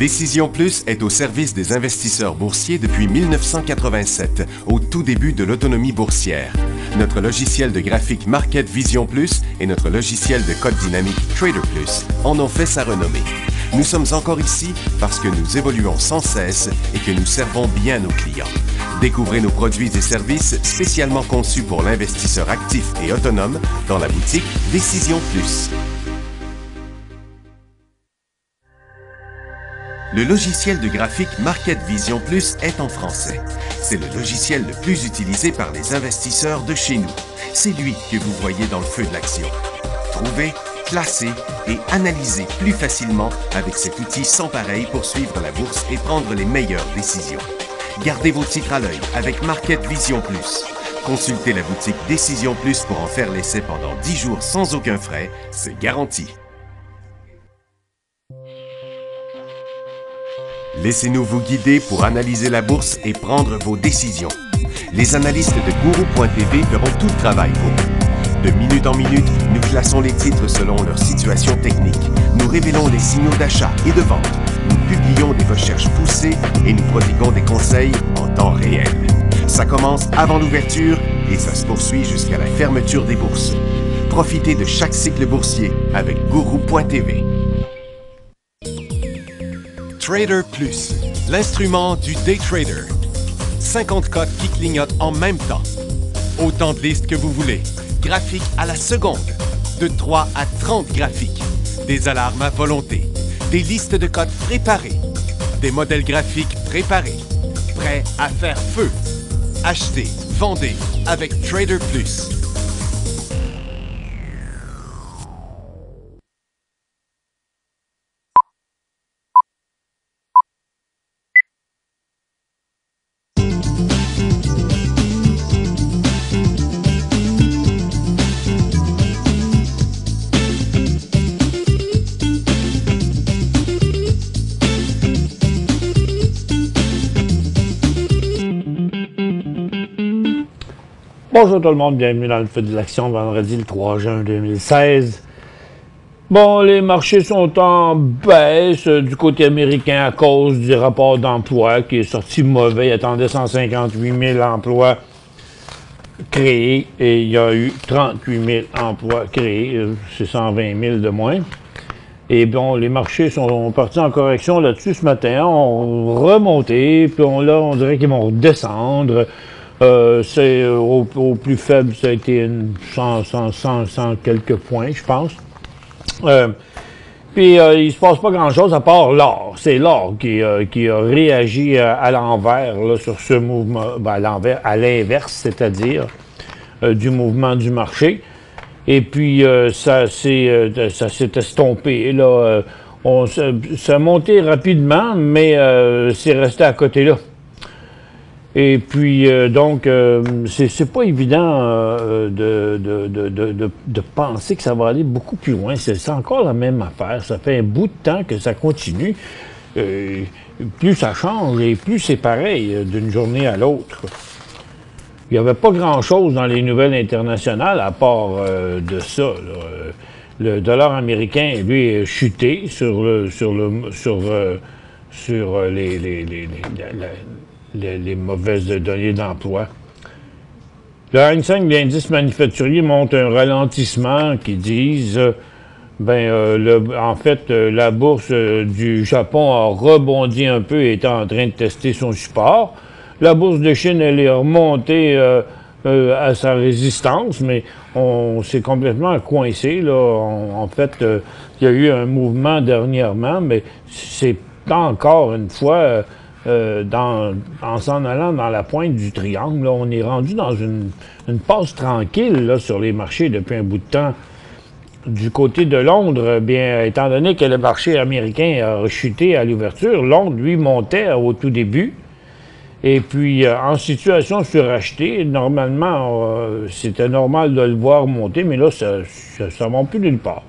Décision Plus est au service des investisseurs boursiers depuis 1987, au tout début de l'autonomie boursière. Notre logiciel de graphique Market Vision Plus et notre logiciel de code dynamique Trader Plus en ont fait sa renommée. Nous sommes encore ici parce que nous évoluons sans cesse et que nous servons bien nos clients. Découvrez nos produits et services spécialement conçus pour l'investisseur actif et autonome dans la boutique Décision Plus. Le logiciel de graphique Market Vision Plus est en français. C'est le logiciel le plus utilisé par les investisseurs de chez nous. C'est lui que vous voyez dans le feu de l'action. Trouvez, classez et analysez plus facilement avec cet outil sans pareil pour suivre la bourse et prendre les meilleures décisions. Gardez vos titres à l'œil avec Market Vision Plus. Consultez la boutique Décision Plus pour en faire l'essai pendant 10 jours sans aucun frais, c'est garanti. Laissez-nous vous guider pour analyser la bourse et prendre vos décisions. Les analystes de Guru.tv feront tout le travail pour vous. De minute en minute, nous classons les titres selon leur situation technique. Nous révélons les signaux d'achat et de vente. Nous publions des recherches poussées et nous prodiguons des conseils en temps réel. Ça commence avant l'ouverture et ça se poursuit jusqu'à la fermeture des bourses. Profitez de chaque cycle boursier avec Guru.tv. Trader Plus, l'instrument du day trader. 50 cotes qui clignotent en même temps. Autant de listes que vous voulez. Graphiques à la seconde. De 3 à 30 graphiques. Des alarmes à volonté. Des listes de cotes préparées. Des modèles graphiques préparés. Prêts à faire feu. Achetez, vendez avec Trader Plus. Bonjour tout le monde, bienvenue dans le feu de l'action, vendredi le 3 juin 2016. Bon, les marchés sont en baisse du côté américain à cause du rapport d'emploi qui est sorti mauvais. Il attendait 158 000 emplois créés et il y a eu 38 000 emplois créés, c'est 120 000 de moins. Et bon, les marchés sont partis en correction là-dessus ce matin, ont remonté, puis on dirait qu'ils vont redescendre. C'est au plus faible, ça a été 100 quelques points, je pense. Puis il se passe pas grand-chose à part l'or. C'est l'or qui a réagi à l'envers là, sur ce mouvement, à l'inverse, c'est-à-dire du mouvement du marché. Et puis ça s'est estompé. Là, ça a monté rapidement, mais c'est resté à côté là. Et puis, donc, c'est pas évident de penser que ça va aller beaucoup plus loin. C'est encore la même affaire. Ça fait un bout de temps que ça continue. Plus ça change et plus c'est pareil d'une journée à l'autre. Il n'y avait pas grand-chose dans les nouvelles internationales à part de ça. Là. Le dollar américain, lui, est chuté sur les mauvaises données d'emploi. Le Hang Seng, l'indice manufacturier, montre un ralentissement qui disent en fait, la bourse du Japon a rebondi un peu et est en train de tester son support. La bourse de Chine, elle est remontée à sa résistance, mais on s'est complètement coincé. Là. En fait, il y a eu un mouvement dernièrement, mais c'est encore une fois... en s'en allant dans la pointe du triangle, là, on est rendu dans une passe tranquille là, sur les marchés depuis un bout de temps. Du côté de Londres, bien, étant donné que le marché américain a chuté à l'ouverture, Londres, lui, montait au tout début. Et puis, en situation surachetée, normalement, c'était normal de le voir monter, mais là, ça ne monte plus nulle part.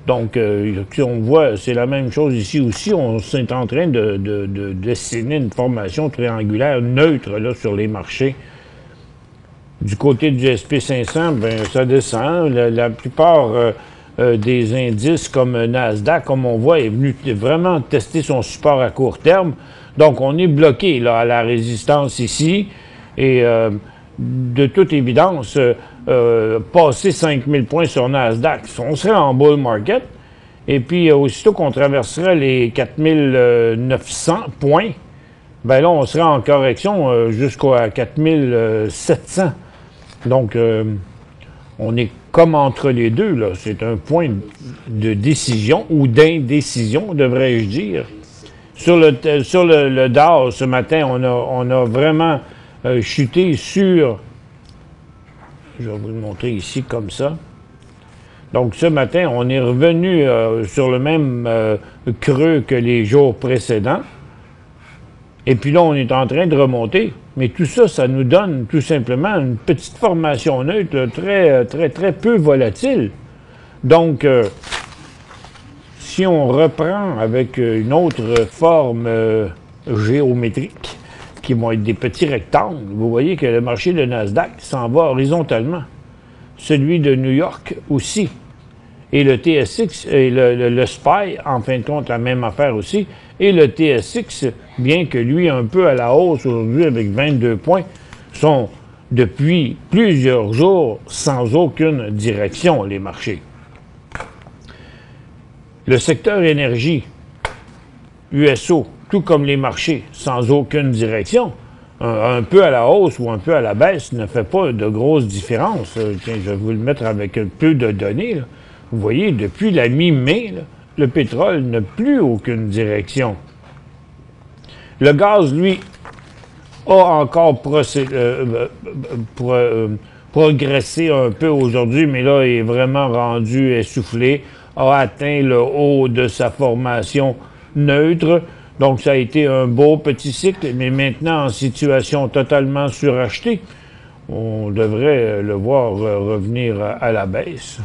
Donc, on voit, c'est la même chose ici aussi. On est en train de dessiner une formation triangulaire neutre là, sur les marchés. Du côté du SP500, ben ça descend. La plupart des indices comme Nasdaq, comme on voit, est venu vraiment tester son support à court terme. Donc, on est bloqué là, à la résistance ici. Et de toute évidence, passer 5000 points sur Nasdaq, on serait en bull market. Et puis, aussitôt qu'on traverserait les 4900 points, ben là, on serait en correction jusqu'à 4700. Donc, on est comme entre les deux, là. C'est un point de décision ou d'indécision, devrais-je dire. Sur le Dow, ce matin, on a vraiment chuté sur... Je vais vous le montrer ici, comme ça. Donc, ce matin, on est revenu sur le même creux que les jours précédents. Et puis là, on est en train de remonter. Mais tout ça, ça nous donne tout simplement une petite formation neutre très peu volatile. Donc, si on reprend avec une autre forme géométrique, qui vont être des petits rectangles, vous voyez que le marché de Nasdaq s'en va horizontalement. Celui de New York aussi. Et le TSX et le SPY, en fin de compte, la même affaire aussi. Et le TSX, bien que lui un peu à la hausse aujourd'hui avec 22 points, sont depuis plusieurs jours sans aucune direction, les marchés. Le secteur énergie, USO, tout comme les marchés, sans aucune direction, un peu à la hausse ou un peu à la baisse ne fait pas de grosses différences. Tiens, je vais vous le mettre avec un peu de données, là. Vous voyez, depuis la mi-mai, le pétrole n'a plus aucune direction. Le gaz, lui, a encore progressé un peu aujourd'hui, mais là, il est vraiment rendu essoufflé, a atteint le haut de sa formation neutre. Donc, ça a été un beau petit cycle, mais maintenant en situation totalement surachetée, on devrait le voir revenir à la baisse.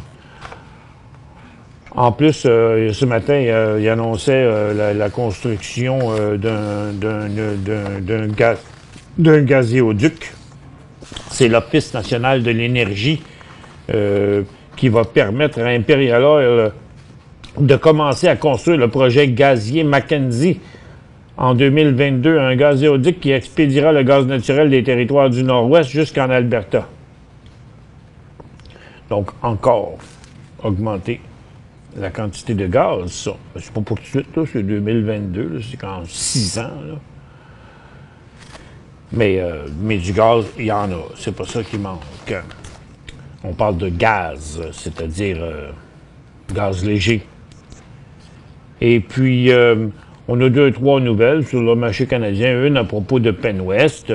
En plus, ce matin, il annonçait la construction d'un gazéoduc. C'est l'Office national de l'énergie qui va permettre à Imperial Oil de commencer à construire le projet gazier Mackenzie en 2022, un gazéoduc qui expédiera le gaz naturel des territoires du Nord-Ouest jusqu'en Alberta. Donc, encore augmenter la quantité de gaz, ça. C'est pas pour tout de suite, là, c'est 2022, c'est quand 6 ans, là. Mais du gaz, il y en a. C'est pas ça qui manque. On parle de gaz, c'est-à-dire gaz léger. Et puis, on a 2-3 nouvelles sur le marché canadien. Une à propos de PennWest,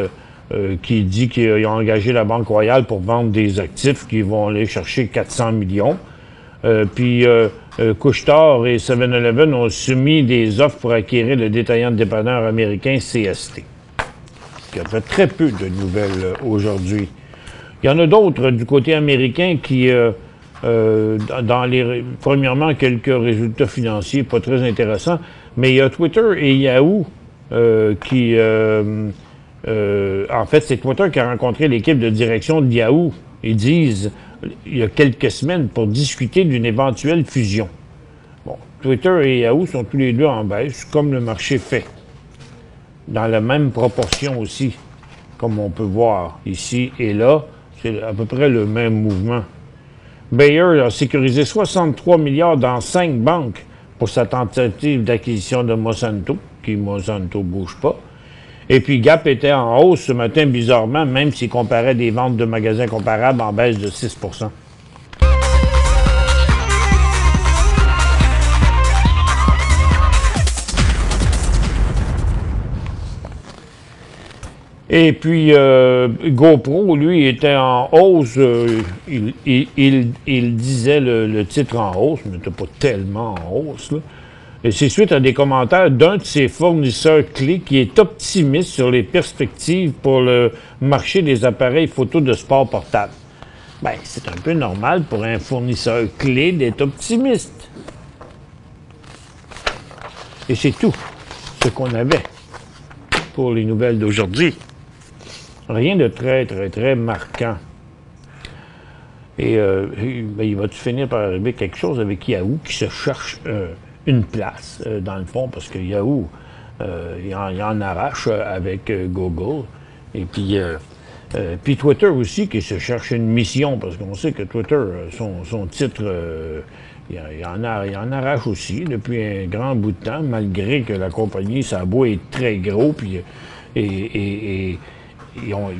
qui dit qu'ils ont engagé la Banque Royale pour vendre des actifs qui vont aller chercher 400 millions. Puis, Couche-Tard et 7-Eleven ont soumis des offres pour acquérir le détaillant de dépanneur américain CST. Il y a fait très peu de nouvelles aujourd'hui. Il y en a d'autres du côté américain qui, premièrement, quelques résultats financiers pas très intéressants, mais il y a Twitter et Yahoo en fait, c'est Twitter qui a rencontré l'équipe de direction de Yahoo. Ils disent, il y a quelques semaines, pour discuter d'une éventuelle fusion. Bon, Twitter et Yahoo sont tous les deux en baisse, comme le marché fait. Dans la même proportion aussi, comme on peut voir ici et là, c'est à peu près le même mouvement. Bayer a sécurisé 63 milliards dans 5 banques pour sa tentative d'acquisition de Monsanto, qui Monsanto ne bouge pas. Et puis Gap était en hausse ce matin, bizarrement, même s'il comparait des ventes de magasins comparables en baisse de 6 %. Et puis, GoPro, lui, était en hausse. Il disait le titre en hausse, mais n'était pas tellement en hausse, là. Et c'est suite à des commentaires d'un de ses fournisseurs clés qui est optimiste sur les perspectives pour le marché des appareils photo de sport portable. Bien, c'est un peu normal pour un fournisseur clé d'être optimiste. Et c'est tout ce qu'on avait pour les nouvelles d'aujourd'hui. Rien de très marquant. Ben, il va-tu finir par arriver quelque chose avec Yahoo qui se cherche une place, dans le fond, parce que Yahoo, il en arrache avec Google. Et puis Twitter aussi qui se cherche une mission, parce qu'on sait que Twitter, son titre, il en arrache aussi depuis un grand bout de temps, malgré que la compagnie, ça a beau être très gros, puis il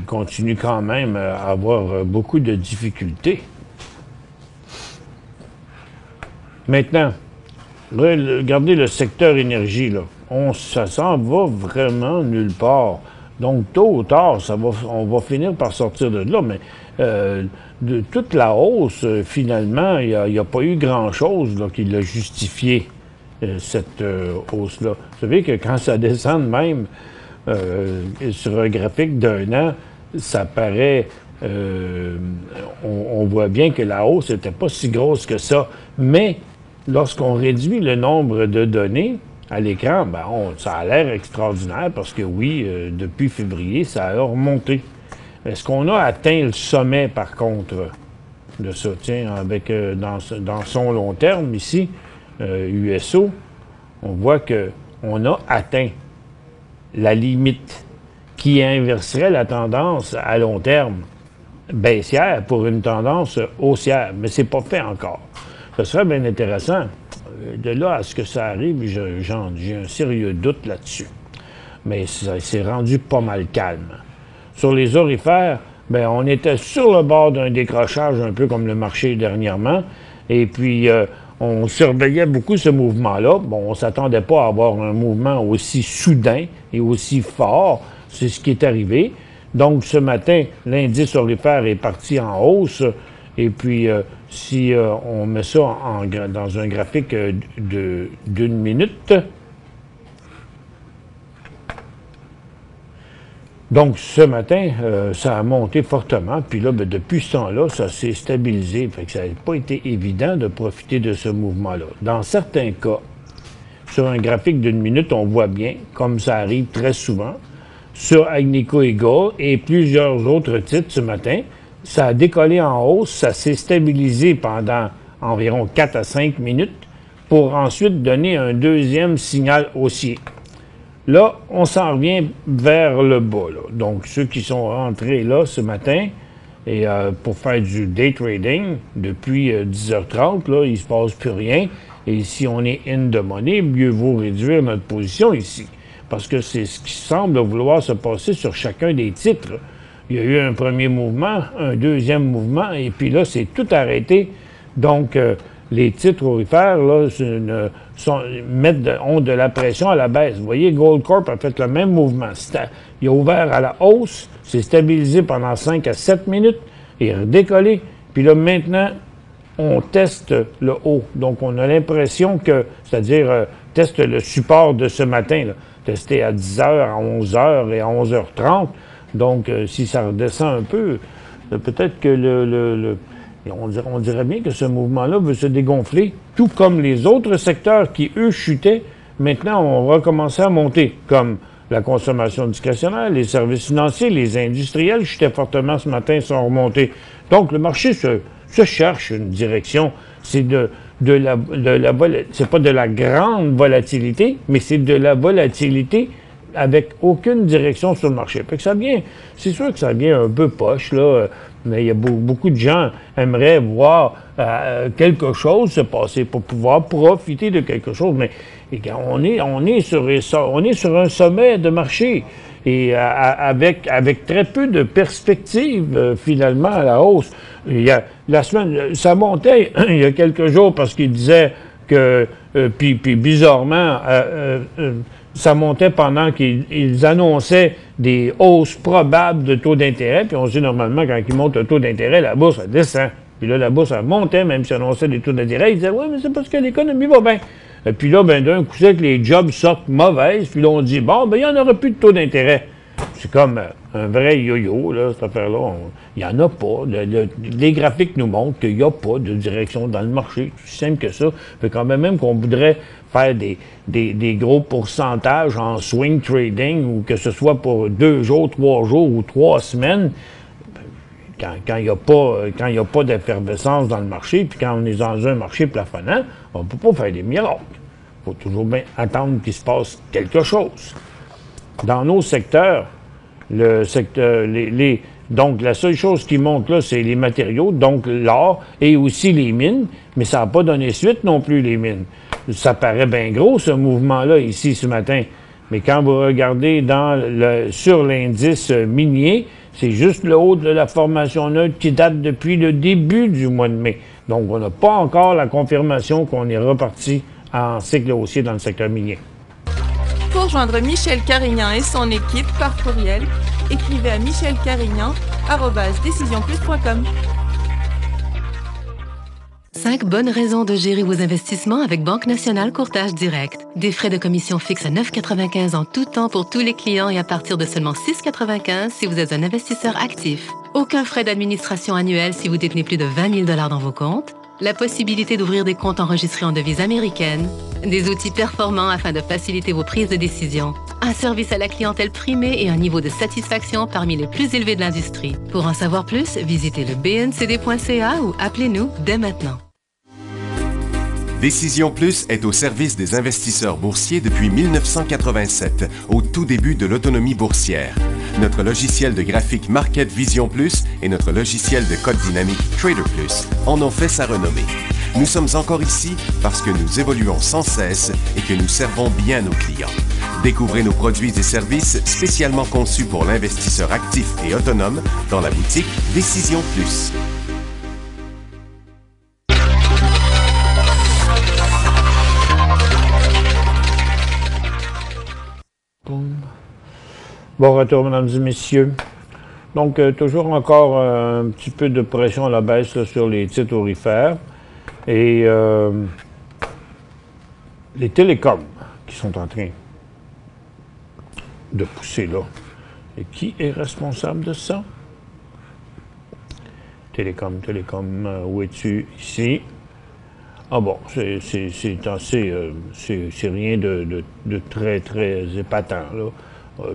continue quand même à avoir beaucoup de difficultés. Maintenant, regardez le secteur énergie, là. Ça s'en va vraiment nulle part. Donc, tôt ou tard, on va finir par sortir de là, mais de toute la hausse, finalement, il n'y a pas eu grand-chose là, qui l'a justifié, cette hausse-là. Vous savez que quand ça descend de même, sur un graphique d'un an, ça paraît... on voit bien que la hausse n'était pas si grosse que ça, mais lorsqu'on réduit le nombre de données à l'écran, ben ça a l'air extraordinaire parce que oui, depuis février, ça a remonté. Est-ce qu'on a atteint le sommet, par contre, de ça? Tiens, avec, dans son long terme, ici, USO, on voit qu'on a atteint la limite qui inverserait la tendance à long terme baissière pour une tendance haussière. Mais c'est pas fait encore. Ce serait bien intéressant. De là à ce que ça arrive, j'ai un sérieux doute là-dessus. Mais c'est rendu pas mal calme. Sur les orifères, bien, on était sur le bord d'un décrochage, un peu comme le marché dernièrement. Et puis, on surveillait beaucoup ce mouvement-là. Bon, on ne s'attendait pas à avoir un mouvement aussi soudain et aussi fort. C'est ce qui est arrivé. Donc, ce matin, l'indice orifère est parti en hausse. Et puis, si on met ça dans un graphique d'une minute, donc ce matin, ça a monté fortement. Puis là, ben, depuis ce temps-là, ça s'est stabilisé. Fait que ça n'a pas été évident de profiter de ce mouvement-là. Dans certains cas, sur un graphique d'une minute, on voit bien, comme ça arrive très souvent, sur Agnico Eagle et plusieurs autres titres ce matin, ça a décollé en hausse, ça s'est stabilisé pendant environ 4 à 5 minutes pour ensuite donner un deuxième signal haussier. Là, on s'en revient vers le bas. Là. Donc, ceux qui sont rentrés là ce matin et pour faire du day trading depuis 10h30, là, il ne se passe plus rien. Et si on est in de money, mieux vaut réduire notre position ici. Parce que c'est ce qui semble vouloir se passer sur chacun des titres. Il y a eu un premier mouvement, un deuxième mouvement, et puis là, c'est tout arrêté. Donc, les titres orifères, là, ont de la pression à la baisse. Vous voyez, Goldcorp a fait le même mouvement. Il a ouvert à la hausse, s'est stabilisé pendant 5 à 7 minutes, et redécollé. Puis là, maintenant, on teste le haut. Donc, on a l'impression que, c'est-à-dire, teste le support de ce matin, là, testé à 10h, à 11h et à 11h30. Donc, si ça redescend un peu, peut-être que on dirait bien que ce mouvement-là veut se dégonfler, tout comme les autres secteurs qui, eux, chutaient. Maintenant, on va recommencer à monter, comme la consommation discrétionnaire, les services financiers, les industriels chutaient fortement ce matin, sont remontés. Donc, le marché se cherche une direction. C'est c'est pas de la grande volatilité, mais c'est de la volatilité avec aucune direction sur le marché. Fait que c'est sûr que ça vient un peu poche, là, mais il y a beaucoup de gens aimeraient voir quelque chose se passer pour pouvoir profiter de quelque chose, mais on est sur un sommet de marché et avec très peu de perspectives finalement à la hausse. La semaine, ça montait il y a quelques jours parce qu'il disait que, puis bizarrement, ça montait pendant qu'ils annonçaient des hausses probables de taux d'intérêt. Puis on sait normalement, quand ils montent le taux d'intérêt, la bourse, elle descend. Puis là, la bourse, elle montait, même si annonçait des taux d'intérêt. Ils disaient, oui, mais c'est parce que l'économie va bien. Et puis là, ben, d'un coup, c'est que les jobs sortent mauvaises. Puis là, on dit, bon, ben, il n'y en aura plus de taux d'intérêt. C'est comme un vrai yo-yo, là, cette affaire-là. Il n'y en a pas. Les graphiques nous montrent qu'il n'y a pas de direction dans le marché. C'est aussi simple que ça. Fait quand même qu'on voudrait faire des gros pourcentages en swing trading ou que ce soit pour 2 jours, 3 jours ou 3 semaines, quand il n'y a pas d'effervescence dans le marché, puis quand on est dans un marché plafonnant, on ne peut pas faire des miracles. Il faut toujours bien attendre qu'il se passe quelque chose. Dans nos secteurs, donc la seule chose qui monte là, c'est les matériaux, donc l'or et aussi les mines, mais ça n'a pas donné suite non plus, les mines. Ça paraît bien gros, ce mouvement-là, ici, ce matin. Mais quand vous regardez sur l'indice minier, c'est juste le haut de la formation neutre qui date depuis le début du mois de mai. Donc, on n'a pas encore la confirmation qu'on est reparti en cycle haussier dans le secteur minier. Pour joindre Michel Carignan et son équipe par courriel, écrivez à michelcarignan@decisionplus.com. 5 bonnes raisons de gérer vos investissements avec Banque Nationale Courtage Direct. Des frais de commission fixes à 9,95 en tout temps pour tous les clients et à partir de seulement 6,95 si vous êtes un investisseur actif. Aucun frais d'administration annuel si vous détenez plus de 20 000 $ dans vos comptes. La possibilité d'ouvrir des comptes enregistrés en devise américaine. Des outils performants afin de faciliter vos prises de décision. Un service à la clientèle primé et un niveau de satisfaction parmi les plus élevés de l'industrie. Pour en savoir plus, visitez le bncd.ca ou appelez-nous dès maintenant. Décision Plus est au service des investisseurs boursiers depuis 1987, au tout début de l'autonomie boursière. Notre logiciel de graphique Market Vision Plus et notre logiciel de code dynamique Trader Plus en ont fait sa renommée. Nous sommes encore ici parce que nous évoluons sans cesse et que nous servons bien nos clients. Découvrez nos produits et services spécialement conçus pour l'investisseur actif et autonome dans la boutique Décision Plus. Bon retour, mesdames et messieurs. Donc, toujours encore un petit peu de pression à la baisse là, sur les titres aurifères. Et les télécoms qui sont en train de pousser là. Et qui est responsable de ça? Télécom, où es-tu? Ici. Ah bon, c'est rien de très, très épatant, là.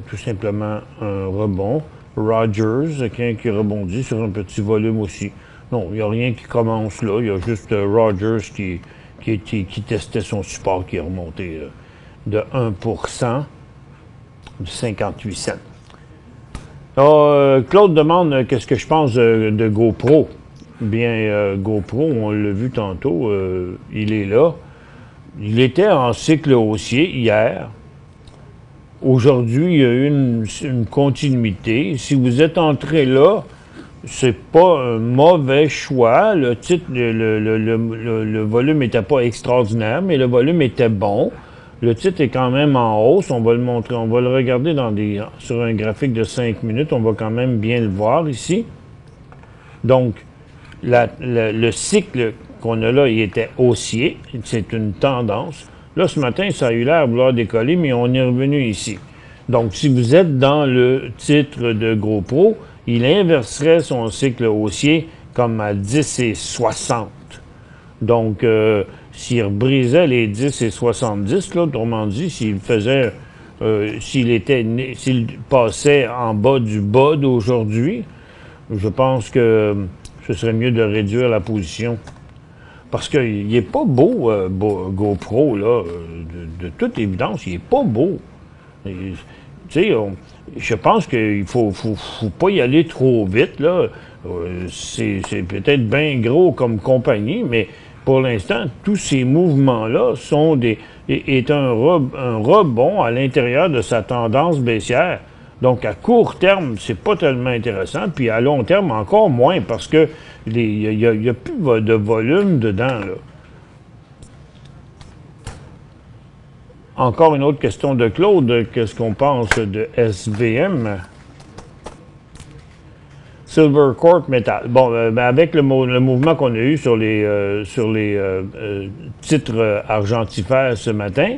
Tout simplement un rebond. Rogers, qui rebondit sur un petit volume aussi. Non, il n'y a rien qui commence là. Il y a juste Rogers qui testait son support qui est remonté de 1%, de 58 cents. Claude demande qu'est-ce que je pense de GoPro. Bien, GoPro, on l'a vu tantôt, il est là. Il était en cycle haussier hier. Aujourd'hui, il y a eu une continuité. Si vous êtes entré là, c'est pas un mauvais choix. Le titre, le volume n'était pas extraordinaire, mais le volume était bon. Le titre est quand même en hausse. On va le montrer, on va le regarder sur un graphique de 5 minutes. On va quand même bien le voir ici. Donc, le cycle qu'on a là, il était haussier. C'est une tendance. Là, ce matin, ça a eu l'air de vouloir décoller, mais on est revenu ici. Donc, si vous êtes dans le titre de GoPro, il inverserait son cycle haussier comme à 10,60. Donc, s'il brisait les 10,70, là, autrement dit, s'il passait en bas du bas d'aujourd'hui, je pense que ce serait mieux de réduire la position. Parce qu'il n'est pas beau, GoPro, là, de toute évidence, il n'est pas beau. Tu sais, je pense qu'il faut pas y aller trop vite, là. C'est peut-être bien gros comme compagnie, mais pour l'instant, tous ces mouvements-là est un rebond à l'intérieur de sa tendance baissière. Donc, à court terme, c'est pas tellement intéressant, puis à long terme, encore moins, parce que il n'y a plus de volume dedans, là. Encore une autre question de Claude. Qu'est-ce qu'on pense de SVM? Silvercorp Metal. Bon, avec le mouvement qu'on a eu sur les titres argentifères ce matin,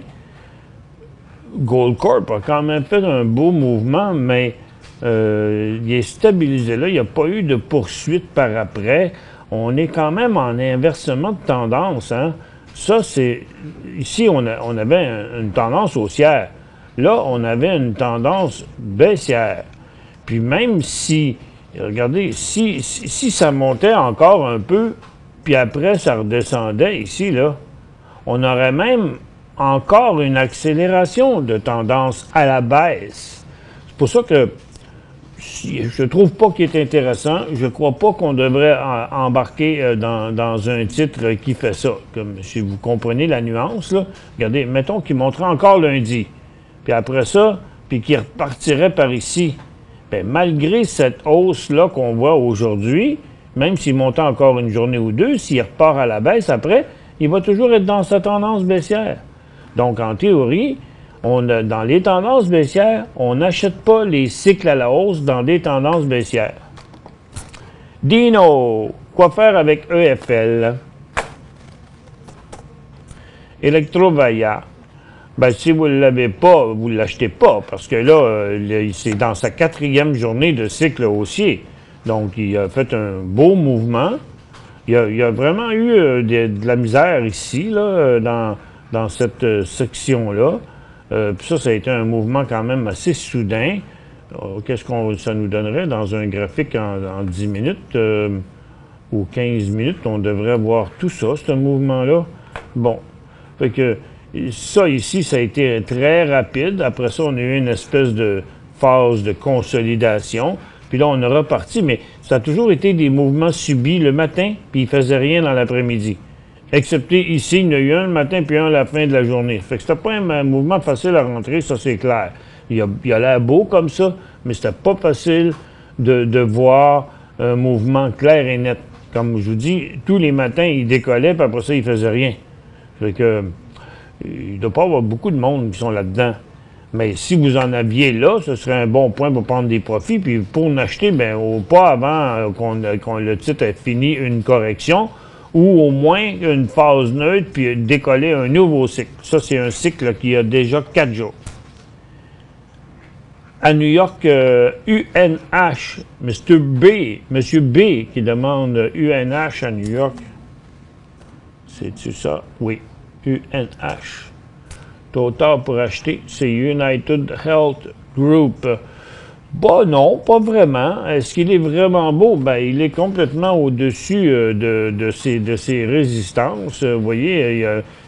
Goldcorp a quand même fait un beau mouvement, mais il est stabilisé là. Il n'y a pas eu de poursuite par après. On est quand même en inversement de tendance, hein? Ça, c'est... Ici, on avait une tendance haussière. Là, on avait une tendance baissière. Puis même si Et regardez, si ça montait encore un peu, puis après ça redescendait ici, là, on aurait même encore une accélération de tendance à la baisse. C'est pour ça que je ne trouve pas qu'il est intéressant. Je ne crois pas qu'on devrait embarquer dans un titre qui fait ça. Comme si vous comprenez la nuance, là. Regardez, mettons qu'il monterait encore lundi. Puis après ça, puis qu'il repartirait par ici. Bien, malgré cette hausse-là qu'on voit aujourd'hui, même s'il montait encore une journée ou deux, s'il repart à la baisse après, il va toujours être dans sa tendance baissière. Donc, en théorie, dans les tendances baissières, on n'achète pas les cycles à la hausse dans des tendances baissières. Dino, quoi faire avec EFL? Electrovaya. Ben, si vous ne l'avez pas, vous ne l'achetez pas, parce que là, c'est dans sa 4e journée de cycle haussier. Donc, il a fait un beau mouvement. Il y a vraiment eu de la misère ici, là, dans cette section-là. Puis ça a été un mouvement quand même assez soudain. Qu'est-ce que ça nous donnerait dans un graphique en 10 minutes ou 15 minutes? On devrait voir tout ça, ce mouvement-là. Bon. Fait que ça, ici, ça a été très rapide. Après ça, on a eu une espèce de phase de consolidation. Puis là, on est reparti. Mais ça a toujours été des mouvements subis le matin, puis il ne faisait rien dans l'après-midi. Excepté ici, il y en a eu un le matin puis un à la fin de la journée. Fait que c'était pas un mouvement facile à rentrer, ça c'est clair. Il a l'air beau comme ça, mais c'était pas facile de voir un mouvement clair et net. Comme je vous dis, tous les matins, il décollait, puis après ça, il faisait rien. Fait que il ne doit pas y avoir beaucoup de monde qui sont là-dedans. Mais si vous en aviez là, ce serait un bon point pour prendre des profits. Puis pour en acheter, bien, pas avant qu'on le titre ait fini une correction, ou au moins une phase neutre, puis décoller un nouveau cycle. Ça, c'est un cycle qui a déjà 4 jours. À New York, UNH, Monsieur B qui demande UNH à New York. C'est-tu ça? Oui, UNH. Total pour acheter, c'est United Health Group. Bah non, pas vraiment. Est-ce qu'il est vraiment beau? Ben, il est complètement au-dessus de ses résistances. Vous voyez,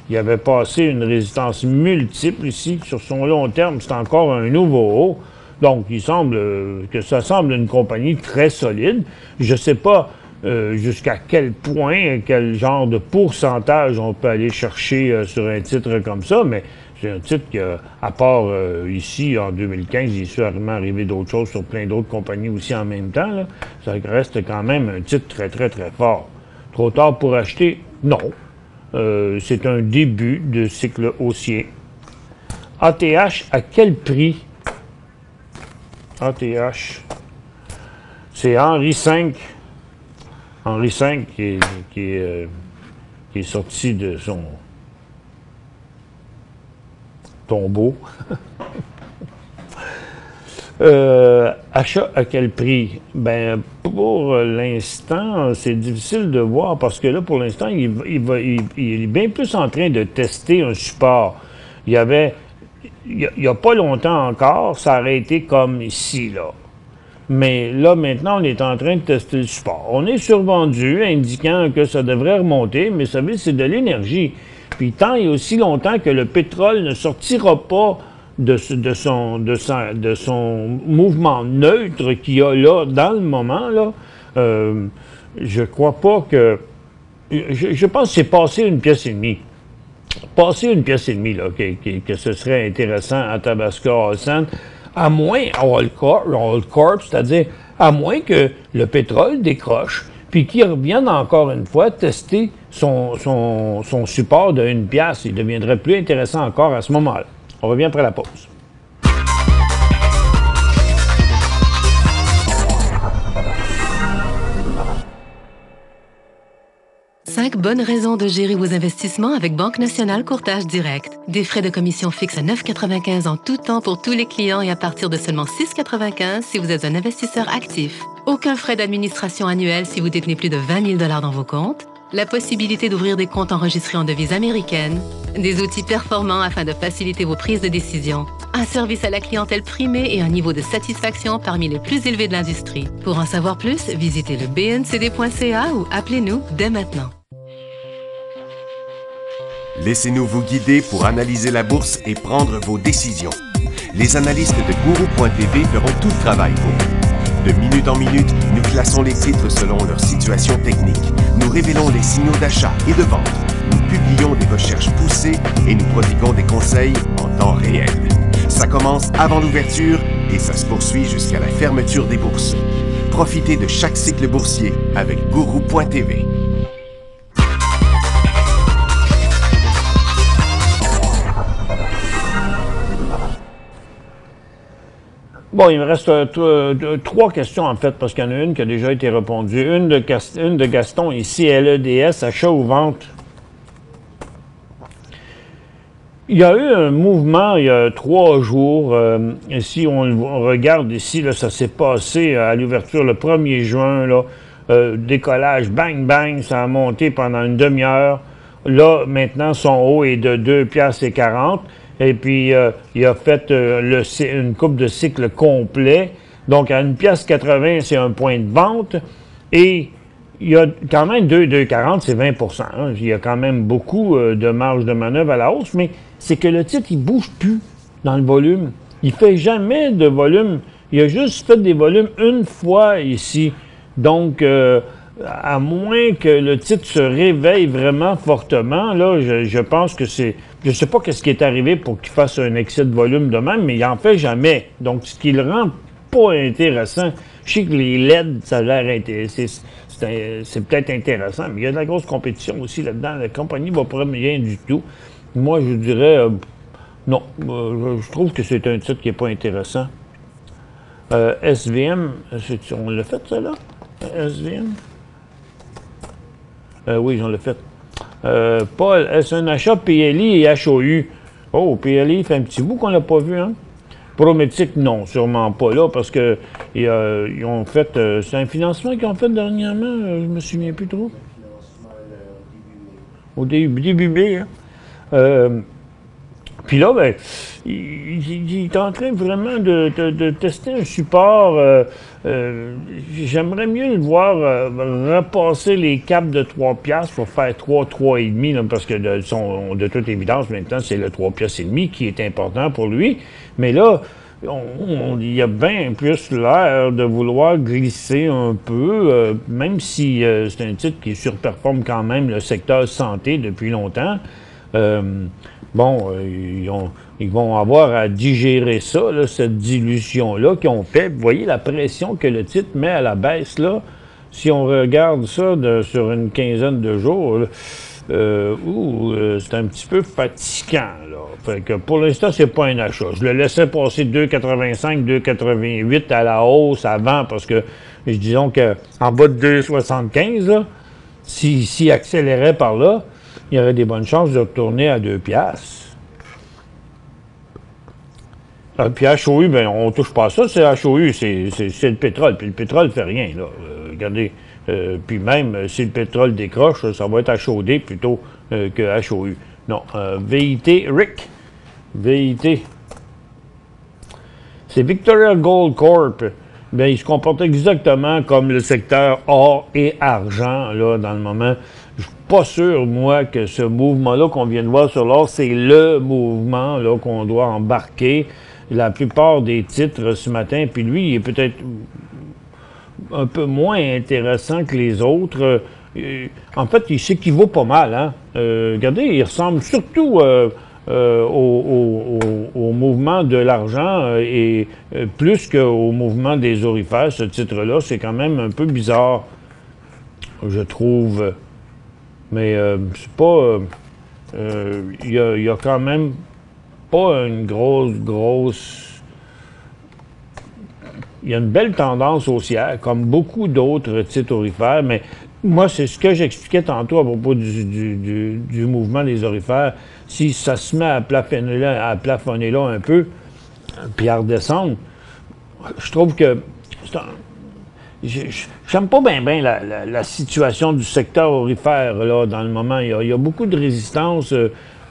il avait passé une résistance multiple ici. Sur son long terme, c'est encore un nouveau haut. Donc, il semble que ça semble une compagnie très solide. Je ne sais pas jusqu'à quel point, quel genre de pourcentage on peut aller chercher sur un titre comme ça, mais c'est un titre qui, à part ici, en 2015, il est sûrement arrivé d'autres choses sur plein d'autres compagnies aussi en même temps. Là. Ça reste quand même un titre très, très, très fort. Trop tard pour acheter? Non. C'est un début de cycle haussier. ATH, à quel prix? ATH, c'est Henri V. Henri V qui est sorti de son tombeau. Achat à quel prix? Ben, pour l'instant, c'est difficile de voir parce que là, pour l'instant, il est bien plus en train de tester un support. Il y a pas longtemps encore, ça aurait été comme ici, là. Mais là, maintenant, on est en train de tester le support. On est survendu, indiquant que ça devrait remonter, mais vous savez, c'est de l'énergie. Puis tant et aussi longtemps que le pétrole ne sortira pas de son mouvement neutre qu'il y a là, dans le moment, là, je crois pas que... Je pense que c'est passé une pièce et demie. Passer une pièce et demie, là, que ce serait intéressant à Tabasco All à moins, All Corp, c'est-à-dire à moins que le pétrole décroche, puis qu'il revienne encore une fois tester son support de 1 piastre. Il deviendrait plus intéressant encore à ce moment-là. On revient après la pause. Cinq bonnes raisons de gérer vos investissements avec Banque Nationale Courtage Direct. Des frais de commission fixes à 9,95 en tout temps pour tous les clients et à partir de seulement 6,95 si vous êtes un investisseur actif. Aucun frais d'administration annuel si vous détenez plus de 20 000 $ dans vos comptes. La possibilité d'ouvrir des comptes enregistrés en devises américaines. Des outils performants afin de faciliter vos prises de décision. Un service à la clientèle primé et un niveau de satisfaction parmi les plus élevés de l'industrie. Pour en savoir plus, visitez le bncd.ca ou appelez-nous dès maintenant. Laissez-nous vous guider pour analyser la bourse et prendre vos décisions. Les analystes de Guru.tv feront tout le travail pour vous. De minute en minute, nous classons les titres selon leur situation technique. Nous révélons les signaux d'achat et de vente. Nous publions des recherches poussées et nous prodiguons des conseils en temps réel. Ça commence avant l'ouverture et ça se poursuit jusqu'à la fermeture des bourses. Profitez de chaque cycle boursier avec Guru.tv. Bon, il me reste trois questions, en fait, parce qu'il y en a une qui a déjà été répondue. Une de Gaston, ici, LEDS, achat ou vente. Il y a eu un mouvement il y a 3 jours. Si on regarde ici, là, ça s'est passé à l'ouverture le 1er juin. Là, décollage, bang, bang, ça a monté pendant une demi-heure. Là, maintenant, son haut est de 2,40 $. Et puis, il a fait une coupe de cycle complet. Donc, à 1,80 $, c'est un point de vente. Et il y a quand même 2,40 $, c'est 20 %. Hein. Il y a quand même beaucoup de marge de manœuvre à la hausse, mais c'est que le titre, il ne bouge plus dans le volume. Il ne fait jamais de volume. Il a juste fait des volumes une fois ici. Donc, à moins que le titre se réveille vraiment fortement, là, je pense que c'est... Je ne sais pas qu'est-ce qui est arrivé pour qu'il fasse un excès de volume de même, mais il n'en fait jamais. Donc, ce qui le rend pas intéressant, je sais que les LED, ça a l'air c'est peut-être intéressant, mais il y a de la grosse compétition aussi là-dedans. La compagnie ne va pas bien du tout. Moi, je dirais, non, je trouve que c'est un titre qui n'est pas intéressant. SVM, on l'a fait, ça, là? SVM? Oui, on l'a fait. Paul, est-ce un achat PLI et HOU? Oh, PLI, fait un petit bout qu'on l'a pas vu, hein? Prométique, non, sûrement pas là, parce que ils ont fait... c'est un financement qu'ils ont fait dernièrement, je me souviens plus trop. Au début mai, hein? Puis là, ben, il est en train vraiment de tester un support. J'aimerais mieux le voir repasser les caps de 3 $, pour faire 3,5 $, parce que de toute évidence, maintenant, c'est le 3,5 $ qui est important pour lui. Mais là, il y a bien plus l'air de vouloir glisser un peu, même si c'est un titre qui surperforme quand même le secteur santé depuis longtemps. Bon, ils vont avoir à digérer ça, là, cette dilution-là qu'ils ont fait. Vous voyez la pression que le titre met à la baisse, là. Si on regarde ça sur une quinzaine de jours, c'est un petit peu fatigant, là. Fait que pour l'instant, c'est pas un achat. Je le laissais passer 2,85, 2,88 à la hausse avant, parce que, disons qu'en bas de 2,75, là, s'il accélérait par là, il y aurait des bonnes chances de retourner à 2 $. Puis HOU, ben on touche pas à ça, c'est HOU, c'est le pétrole. Puis le pétrole ne fait rien, là. Regardez. Puis même si le pétrole décroche, ça va être HOD plutôt que HOU. Non. VIT, Rick. VIT. C'est Victoria Gold Corp. Bien, il se comporte exactement comme le secteur or et argent, là, dans le moment. Je suis pas sûr, moi, que ce mouvement-là qu'on vient de voir sur l'or, c'est le mouvement, là, qu'on doit embarquer. La plupart des titres ce matin, puis lui, il est peut-être un peu moins intéressant que les autres. En fait, il s'équivaut pas mal, hein. Regardez, il ressemble surtout au mouvement de l'argent et plus qu'au mouvement des orifères. Ce titre-là, c'est quand même un peu bizarre, je trouve. Mais c'est pas... il y a quand même pas une grosse... Il y a une belle tendance haussière, comme beaucoup d'autres titres orifères, mais moi, c'est ce que j'expliquais tantôt à propos du mouvement des orifères. Si ça se met à plafonner là un peu, puis à redescendre, je trouve que... J'aime pas bien la situation du secteur orifère là, dans le moment. Il y a beaucoup de résistance.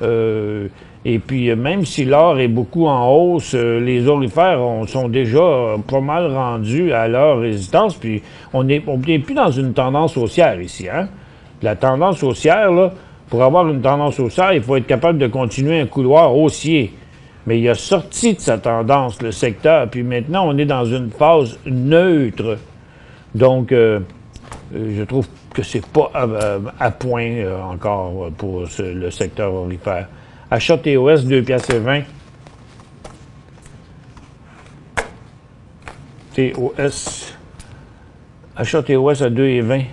Et puis, même si l'or est beaucoup en hausse, les aurifères sont déjà pas mal rendus à leur résistance. Puis, on n'est plus dans une tendance haussière ici. Hein? La tendance haussière, là, pour avoir une tendance haussière, il faut être capable de continuer un couloir haussier. Mais il a sorti de sa tendance, le secteur. Puis maintenant, on est dans une phase neutre. Donc, je trouve que c'est pas à point encore pour le secteur aurifère. Achat TOS, 2,20 $. TOS. Achat TOS à 2,20 $.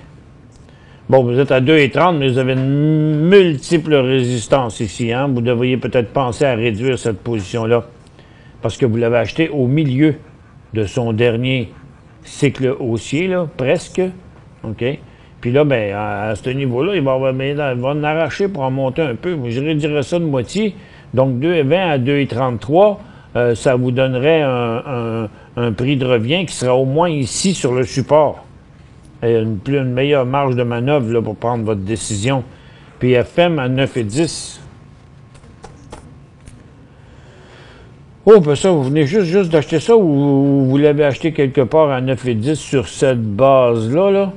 Bon, vous êtes à 2,30 $, mais vous avez une multiple résistance ici. Hein? Vous devriez peut-être penser à réduire cette position-là. Parce que vous l'avez acheté au milieu de son dernier cycle haussier, là, presque. OK? Puis là, ben, à ce niveau-là, il va en arracher pour en monter un peu. Je réduirais ça de moitié. Donc, 2,20 à 2,33, ça vous donnerait un prix de revient qui sera au moins ici sur le support. Et une meilleure marge de manœuvre là, pour prendre votre décision. Puis FM à 9,10. Oh, ben ça, vous venez juste d'acheter ça ou vous l'avez acheté quelque part à 9,10 sur cette base-là, là?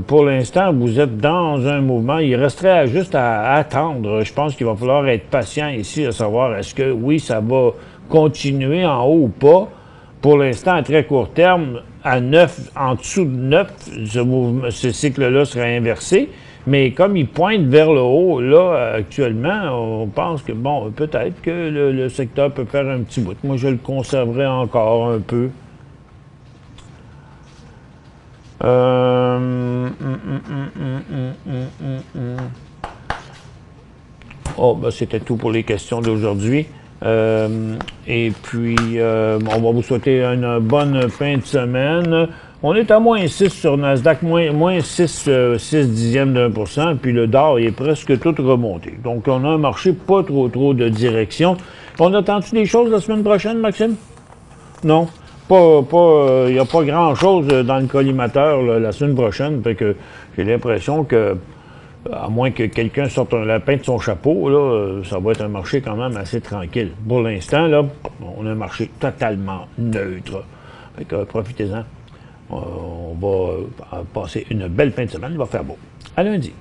Pour l'instant, vous êtes dans un mouvement. Il resterait juste à attendre. Je pense qu'il va falloir être patient ici, à savoir est-ce que, oui, ça va continuer en haut ou pas. Pour l'instant, à très court terme, à 9, en dessous de 9, ce cycle-là serait inversé. Mais comme il pointe vers le haut, là, actuellement, on pense que, bon, peut-être que le secteur peut faire un petit bout. Moi, je le conserverai encore un peu. Oh, ben c'était tout pour les questions d'aujourd'hui. Et puis, on va vous souhaiter une bonne fin de semaine. On est à moins 6 sur Nasdaq, moins 6 dixièmes d'1%, puis le DAR il est presque tout remonté. Donc, on a un marché pas trop de direction. On attend-tu des choses la semaine prochaine, Maxime? Non? Il n'y a pas grand-chose dans le collimateur là, la semaine prochaine, fait que j'ai l'impression que, à moins que quelqu'un sorte un lapin de son chapeau, là, ça va être un marché quand même assez tranquille. Pour l'instant, là, on a un marché totalement neutre. Fait que profitez-en. On va passer une belle fin de semaine. Il va faire beau. À lundi.